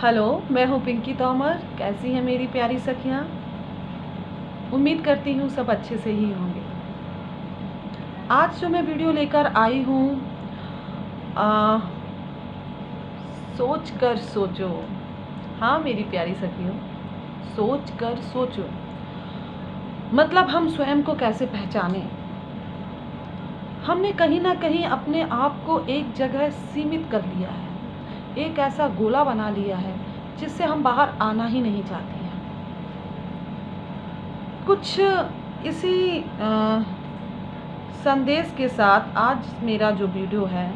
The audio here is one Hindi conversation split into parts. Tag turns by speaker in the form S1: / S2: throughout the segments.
S1: हेलो, मैं हूँ पिंकी तोमर। कैसी हैं मेरी प्यारी सखियाँ? उम्मीद करती हूँ सब अच्छे से ही होंगे। आज जो मैं वीडियो लेकर आई हूँ, सोच कर सोचो। हाँ मेरी प्यारी सखियों, सोच कर सोचो। मतलब हम स्वयं को कैसे पहचानें? हमने कहीं ना कहीं अपने आप को एक जगह सीमित कर लिया है, एक ऐसा गोला बना लिया है जिससे हम बाहर आना ही नहीं चाहते हैं। कुछ इसी संदेश के साथ आज मेरा जो वीडियो है,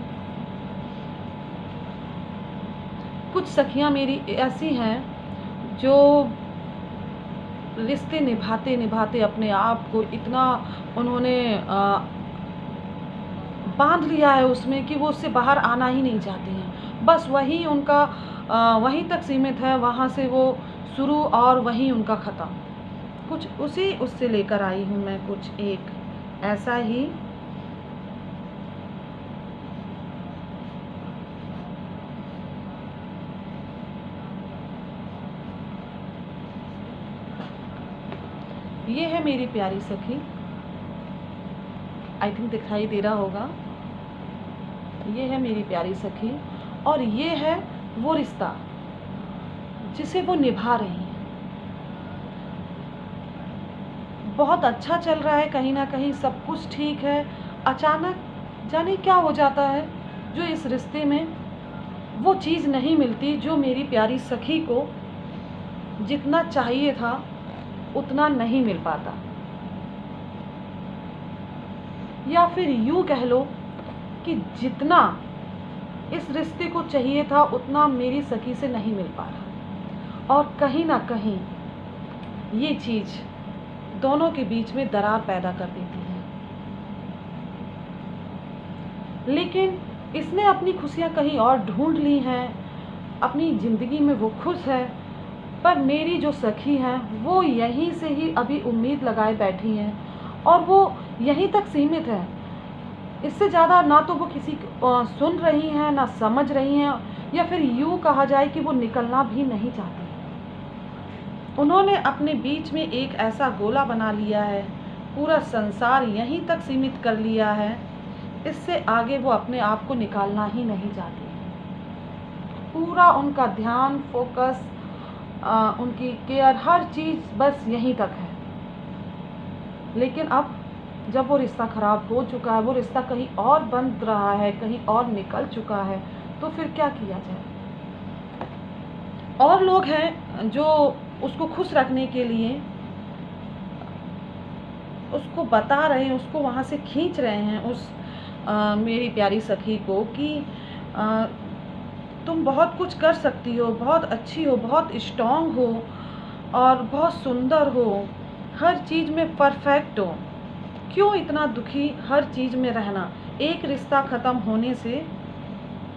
S1: कुछ सखियां मेरी ऐसी हैं जो रिश्ते निभाते निभाते अपने आप को इतना उन्होंने बांध लिया है उसमें कि वो उससे बाहर आना ही नहीं चाहती हैं। बस वही उनका वहीं तक सीमित है, वहाँ से वो शुरू और वहीं उनका ख़त्म। कुछ उससे लेकर आई हूँ मैं कुछ एक ऐसा ही ये है मेरी प्यारी सखी। आई थिंक दिखाई दे रहा होगा। ये है मेरी प्यारी सखी और ये है वो रिश्ता जिसे वो निभा रही है। बहुत अच्छा चल रहा है, कहीं ना कहीं सब कुछ ठीक है। अचानक जाने क्या हो जाता है, जो इस रिश्ते में वो चीज़ नहीं मिलती जो मेरी प्यारी सखी को जितना चाहिए था उतना नहीं मिल पाता। या फिर यूँ कह लो कि जितना इस रिश्ते को चाहिए था उतना मेरी सखी से नहीं मिल पा रहा, और कहीं ना कहीं ये चीज़ दोनों के बीच में दरार पैदा कर देती है। लेकिन इसने अपनी खुशियाँ कहीं और ढूंढ ली हैं, अपनी ज़िंदगी में वो खुश है। पर मेरी जो सखी हैं वो यहीं से ही अभी उम्मीद लगाए बैठी हैं और वो यहीं तक सीमित है। इससे ज़्यादा ना तो वो किसी सुन रही हैं, ना समझ रही हैं, या फिर यूँ कहा जाए कि वो निकलना भी नहीं चाहती। उन्होंने अपने बीच में एक ऐसा गोला बना लिया है, पूरा संसार यहीं तक सीमित कर लिया है। इससे आगे वो अपने आप को निकालना ही नहीं चाहती। पूरा उनका ध्यान, फोकस, उनकी केयर, हर चीज़ बस यहीं तक है। लेकिन अब जब वो रिश्ता ख़राब हो चुका है, वो रिश्ता कहीं और बन रहा है, कहीं और निकल चुका है, तो फिर क्या किया जाए? और लोग हैं जो उसको खुश रखने के लिए उसको बता रहे हैं, उसको वहाँ से खींच रहे हैं उस मेरी प्यारी सखी को कि तुम बहुत कुछ कर सकती हो, बहुत अच्छी हो, बहुत स्ट्रॉन्ग हो और बहुत सुंदर हो, हर चीज़ में परफेक्ट हो। क्यों इतना दुखी हर चीज़ में रहना? एक रिश्ता ख़त्म होने से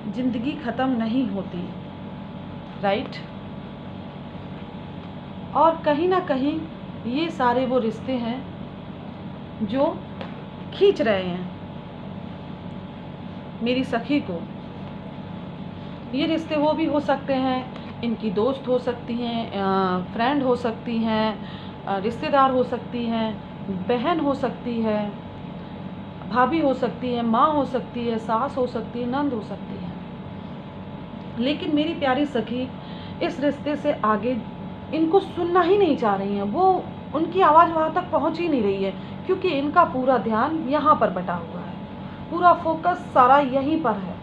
S1: ज़िंदगी ख़त्म नहीं होती, राइट? और कहीं ना कहीं ये सारे वो रिश्ते हैं जो खींच रहे हैं मेरी सखी को। ये रिश्ते वो भी हो सकते हैं, इनकी दोस्त हो सकती हैं, फ्रेंड हो सकती हैं, रिश्तेदार हो सकती हैं, बहन हो सकती है, भाभी हो सकती है, माँ हो सकती है, सास हो सकती है, नंद हो सकती है। लेकिन मेरी प्यारी सखी इस रिश्ते से आगे इनको सुनना ही नहीं चाह रही हैं। वो उनकी आवाज़ वहाँ तक पहुँच ही नहीं रही है, क्योंकि इनका पूरा ध्यान यहाँ पर बटा हुआ है, पूरा फोकस सारा यहीं पर है।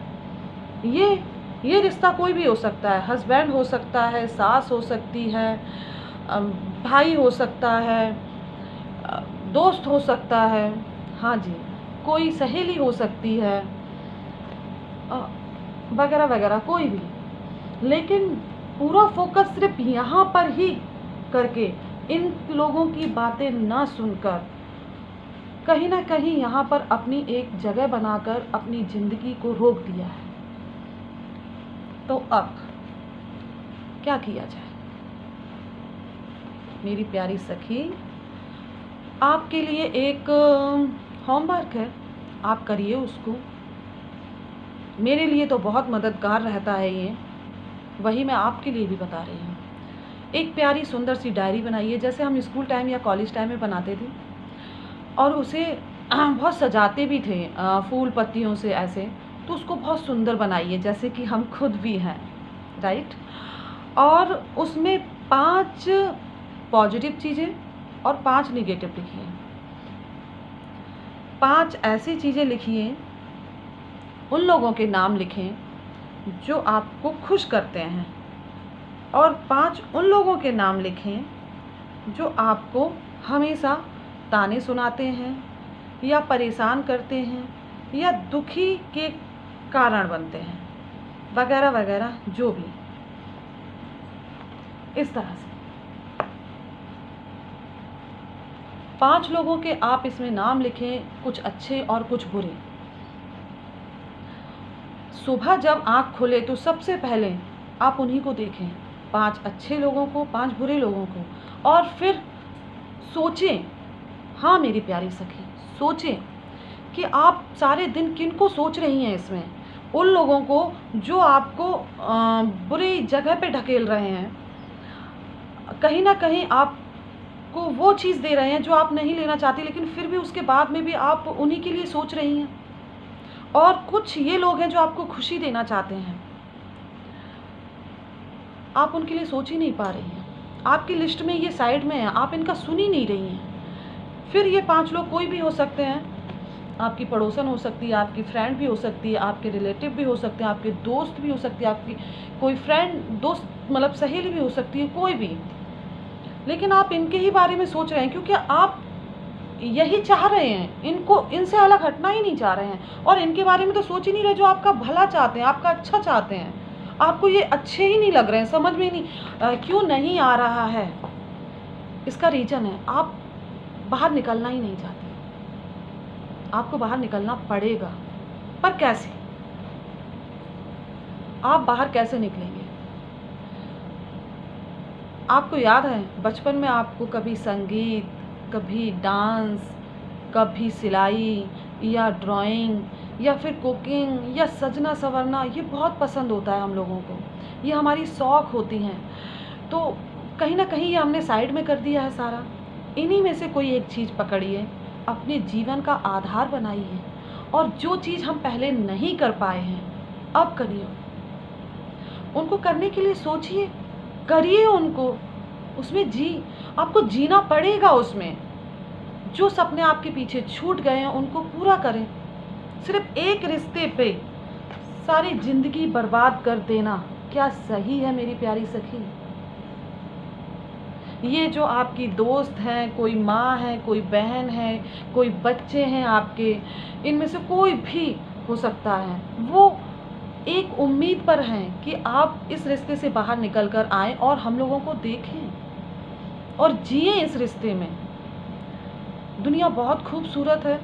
S1: ये रिश्ता कोई भी हो सकता है, हस्बैंड हो सकता है, सास हो सकती है, भाई हो सकता है, दोस्त हो सकता है, हाँ जी, कोई सहेली हो सकती है, वगैरह वगैरह, कोई भी। लेकिन पूरा फोकस सिर्फ यहाँ पर ही करके, इन लोगों की बातें ना सुनकर, कहीं ना कहीं यहाँ पर अपनी एक जगह बनाकर अपनी ज़िंदगी को रोक दिया है। तो अब क्या किया जाए? मेरी प्यारी सखी, आपके लिए एक होमवर्क है, आप करिए उसको। मेरे लिए तो बहुत मददगार रहता है ये। वही मैं आपके लिए भी बता रही हूँ। एक प्यारी सुंदर सी डायरी बनाइए, जैसे हम स्कूल टाइम या कॉलेज टाइम में बनाते थे, और उसे बहुत सजाते भी थे फूल पत्तियों से ऐसे, तो उसको बहुत सुंदर बनाइए जैसे कि हम खुद भी हैं, राइट। और उसमें 5 पॉजिटिव चीज़ें और 5 निगेटिव लिखिए। 5 ऐसी चीज़ें लिखिए, उन लोगों के नाम लिखें जो आपको खुश करते हैं, और 5 उन लोगों के नाम लिखें जो आपको हमेशा ताने सुनाते हैं या परेशान करते हैं या दुखी के कारण बनते हैं, वगैरह वगैरह, जो भी। इस तरह से 5 लोगों के आप इसमें नाम लिखें, कुछ अच्छे और कुछ बुरे। सुबह जब आँख खुले तो सबसे पहले आप उन्हीं को देखें, 5 अच्छे लोगों को, 5 बुरे लोगों को, और फिर सोचें, हाँ मेरी प्यारी सखी, सोचें कि आप सारे दिन किनको सोच रही हैं इसमें। उन लोगों को जो आपको बुरी जगह पे ढकेल रहे हैं, कहीं ना कहीं आपको वो चीज़ दे रहे हैं जो आप नहीं लेना चाहती, लेकिन फिर भी उसके बाद में भी आप उन्हीं के लिए सोच रही हैं। और कुछ ये लोग हैं जो आपको खुशी देना चाहते हैं, आप उनके लिए सोच ही नहीं पा रही हैं, आपकी लिस्ट में ये साइड में है, आप इनका सुन ही नहीं रही हैं। फिर ये 5 लोग कोई भी हो सकते हैं, आपकी पड़ोसन हो सकती है, आपकी फ्रेंड भी हो सकती है, आपके रिलेटिव भी हो सकते हैं, आपके दोस्त भी हो सकती है, आपकी कोई फ्रेंड दोस्त मतलब सहेली भी हो सकती है, कोई भी। लेकिन आप इनके ही बारे में सोच रहे हैं क्योंकि आप यही चाह रहे हैं, इनको, इनसे अलग हटना ही नहीं चाह रहे हैं, और इनके बारे में तो सोच ही नहीं रहे जो आपका भला चाहते हैं, आपका अच्छा चाहते हैं। आपको ये अच्छे ही नहीं लग रहे हैं, समझ में नहीं क्यों नहीं आ रहा है। इसका रीज़न है आप बाहर निकलना ही नहीं चाहते। आपको बाहर निकलना पड़ेगा, पर कैसे? आप बाहर कैसे निकलेंगे? आपको याद है बचपन में आपको कभी संगीत, कभी डांस, कभी सिलाई या ड्राइंग या फिर कुकिंग या सजना संवरना, ये बहुत पसंद होता है हम लोगों को, ये हमारी शौक़ होती हैं। तो कहीं ना कहीं ये हमने साइड में कर दिया है सारा। इन्हीं में से कोई एक चीज़ पकड़िए, अपने जीवन का आधार बनाइए, और जो चीज़ हम पहले नहीं कर पाए हैं अब करिए। उनको करने के लिए सोचिए, करिए उनको, उसमें आपको जीना पड़ेगा उसमें। जो सपने आपके पीछे छूट गए हैं उनको पूरा करें। सिर्फ एक रिश्ते पे सारी ज़िंदगी बर्बाद कर देना क्या सही है मेरी प्यारी सखी? ये जो आपकी दोस्त हैं, कोई माँ है, कोई बहन है, कोई बच्चे हैं आपके, इनमें से कोई भी हो सकता है, वो एक उम्मीद पर हैं कि आप इस रिश्ते से बाहर निकल कर आएँ और हम लोगों को देखें और जिए इस रिश्ते में। दुनिया बहुत खूबसूरत है,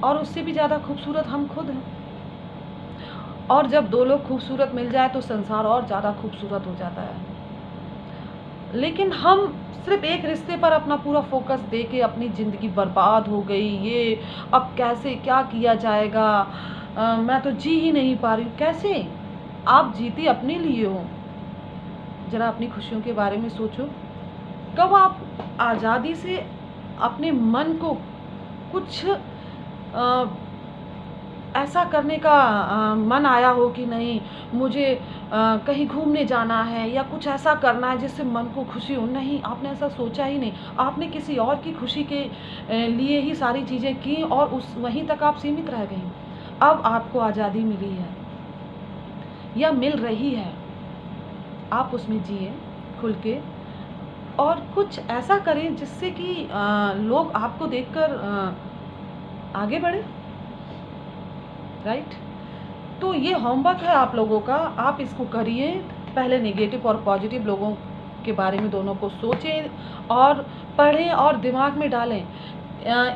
S1: और उससे भी ज़्यादा खूबसूरत हम खुद हैं। और जब 2 लोग खूबसूरत मिल जाए तो संसार और ज़्यादा खूबसूरत हो जाता है। लेकिन हम सिर्फ एक रिश्ते पर अपना पूरा फोकस दे के अपनी ज़िंदगी बर्बाद हो गई, ये अब कैसे क्या किया जाएगा, मैं तो जी ही नहीं पा रही हूँ। कैसे? आप जीती अपने लिए हो। ज़रा अपनी खुशियों के बारे में सोचो। कब आप आज़ादी से अपने मन को कुछ ऐसा करने का मन आया हो कि नहीं मुझे कहीं घूमने जाना है या कुछ ऐसा करना है जिससे मन को खुशी हो? नहीं, आपने ऐसा सोचा ही नहीं। आपने किसी और की खुशी के लिए ही सारी चीज़ें की और वहीं तक आप सीमित रह गई। अब आपको आज़ादी मिली है या मिल रही है, आप उसमें जिए खुल के, और कुछ ऐसा करें जिससे कि लोग आपको देखकर आगे बढ़े, राइट। तो ये होमवर्क है आप लोगों का, आप इसको करिए। पहले नेगेटिव और पॉजिटिव लोगों के बारे में दोनों को सोचें और पढ़ें और दिमाग में डालें,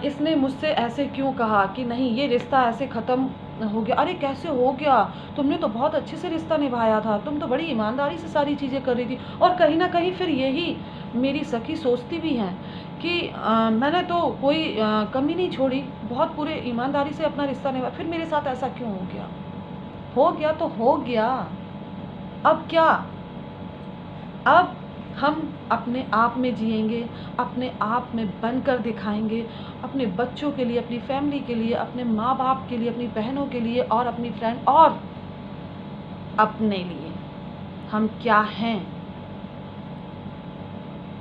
S1: इसने मुझसे ऐसे क्यों कहा कि नहीं, ये रिश्ता ऐसे ख़त्म हो गया। अरे कैसे हो गया? तुमने तो बहुत अच्छे से रिश्ता निभाया था, तुम तो बड़ी ईमानदारी से सारी चीज़ें कर रही थी। और कहीं ना कहीं फिर यही मेरी सखी सोचती भी हैं कि मैंने तो कोई कमी नहीं छोड़ी, बहुत पूरे ईमानदारी से अपना रिश्ता निभाया, फिर मेरे साथ ऐसा क्यों हो गया? हो गया तो हो गया, अब क्या, अब हम अपने आप में जिएंगे, अपने आप में बनकर दिखाएंगे, अपने बच्चों के लिए, अपनी फैमिली के लिए, अपने माँ बाप के लिए, अपनी बहनों के लिए और अपनी फ्रेंड और अपने लिए। हम क्या हैं,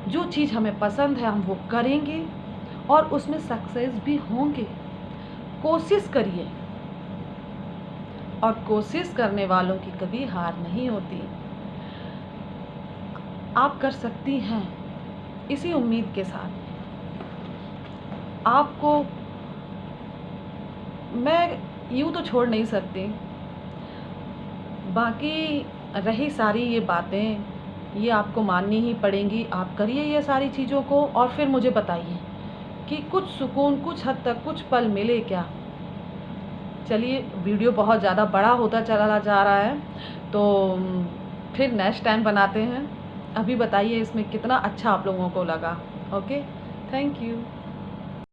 S1: जो चीज़ हमें पसंद है हम वो करेंगे और उसमें सक्सेस भी होंगे। कोशिश करिए, और कोशिश करने वालों की कभी हार नहीं होती। आप कर सकती हैं, इसी उम्मीद के साथ आपको मैं यूँ तो छोड़ नहीं सकती। बाकी रही सारी ये बातें, ये आपको माननी ही पड़ेंगी। आप करिए ये सारी चीज़ों को और फिर मुझे बताइए कि कुछ सुकून, कुछ हद तक, कुछ पल मिले क्या। चलिए, वीडियो बहुत ज़्यादा बड़ा होता चला जा रहा है, तो फिर नेक्स्ट टाइम बनाते हैं। अभी बताइए इसमें कितना अच्छा आप लोगों को लगा। Okay, thank you.